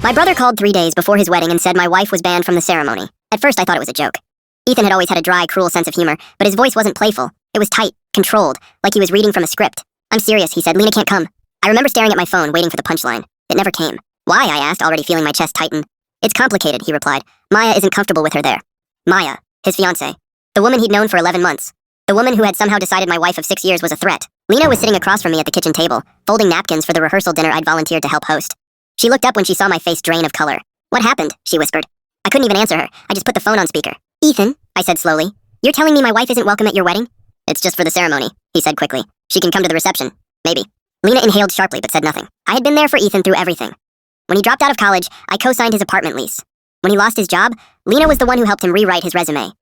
My brother called 3 days before his wedding and said my wife was banned from the ceremony. At first I thought it was a joke. Ethan had always had a dry, cruel sense of humor, but his voice wasn't playful. It was tight, controlled, like he was reading from a script. "I'm serious," he said. "Lena can't come." I remember staring at my phone, waiting for the punchline. It never came. "Why?" I asked, already feeling my chest tighten. "It's complicated," he replied. "Maya isn't comfortable with her there." Maya, his fiancée. The woman he'd known for 11 months. The woman who had somehow decided my wife of 6 years was a threat. Lena was sitting across from me at the kitchen table, folding napkins for the rehearsal dinner I'd volunteered to help host. She looked up when she saw my face drain of color. "What happened?" she whispered. I couldn't even answer her. I just put the phone on speaker. "Ethan," I said slowly, "you're telling me my wife isn't welcome at your wedding?" "It's just for the ceremony," he said quickly. "She can come to the reception. Maybe." Lena inhaled sharply but said nothing. I had been there for Ethan through everything. When he dropped out of college, I co-signed his apartment lease. When he lost his job, Lena was the one who helped him rewrite his resume.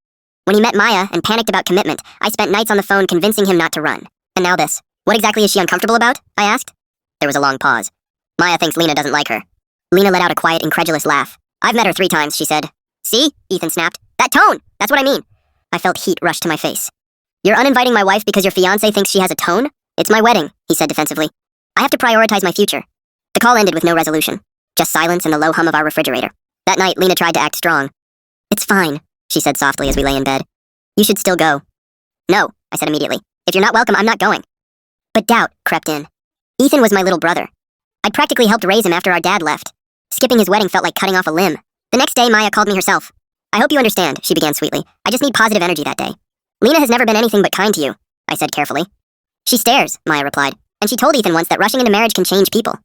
When he met Maya and panicked about commitment, I spent nights on the phone convincing him not to run. And now this. "What exactly is she uncomfortable about?" I asked. There was a long pause. "Maya thinks Lena doesn't like her." Lena let out a quiet, incredulous laugh. "I've met her 3 times, she said." "See?" Ethan snapped. "That tone! That's what I mean." I felt heat rush to my face. "You're uninviting my wife because your fiancé thinks she has a tone?" "It's my wedding," he said defensively. "I have to prioritize my future." The call ended with no resolution. Just silence and the low hum of our refrigerator. That night, Lena tried to act strong. "It's fine," she said softly as we lay in bed. "You should still go." "No," I said immediately. "If you're not welcome, I'm not going." But doubt crept in. Ethan was my little brother. I'd practically helped raise him after our dad left. Skipping his wedding felt like cutting off a limb. The next day, Maya called me herself. "I hope you understand," she began sweetly. "I just need positive energy that day." "Lena has never been anything but kind to you," I said carefully. "She stares," Maya replied. "And she told Ethan once that rushing into marriage can change people."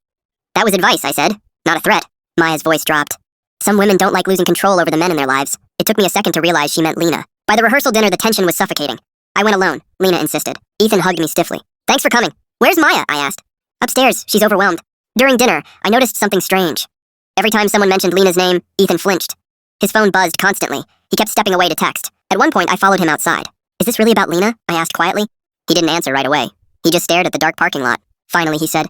"That was advice," I said. "Not a threat." Maya's voice dropped. Some women don't like losing control over the men in their lives. It took me a second to realize she meant Lena. By the rehearsal dinner, the tension was suffocating. I went alone, Lena insisted. Ethan hugged me stiffly. "Thanks for coming." "Where's Maya?" I asked. "Upstairs, she's overwhelmed." During dinner, I noticed something strange. Every time someone mentioned Lena's name, Ethan flinched. His phone buzzed constantly. He kept stepping away to text. At one point, I followed him outside. "Is this really about Lena?" I asked quietly. He didn't answer right away. He just stared at the dark parking lot. Finally, he said,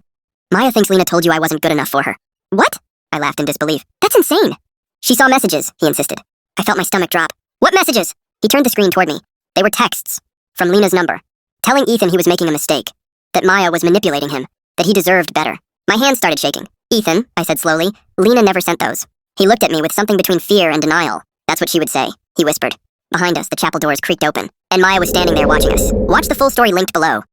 "Maya thinks Lena told you I wasn't good enough for her." "What?" I laughed in disbelief. "That's insane." "She saw messages," he insisted. I felt my stomach drop. "What messages?" He turned the screen toward me. They were texts. From Lena's number. Telling Ethan he was making a mistake. That Maya was manipulating him. That he deserved better. My hands started shaking. "Ethan," I said slowly, "Lena never sent those." He looked at me with something between fear and denial. "That's what she would say," he whispered. Behind us, the chapel doors creaked open, and Maya was standing there watching us. Watch the full story linked below.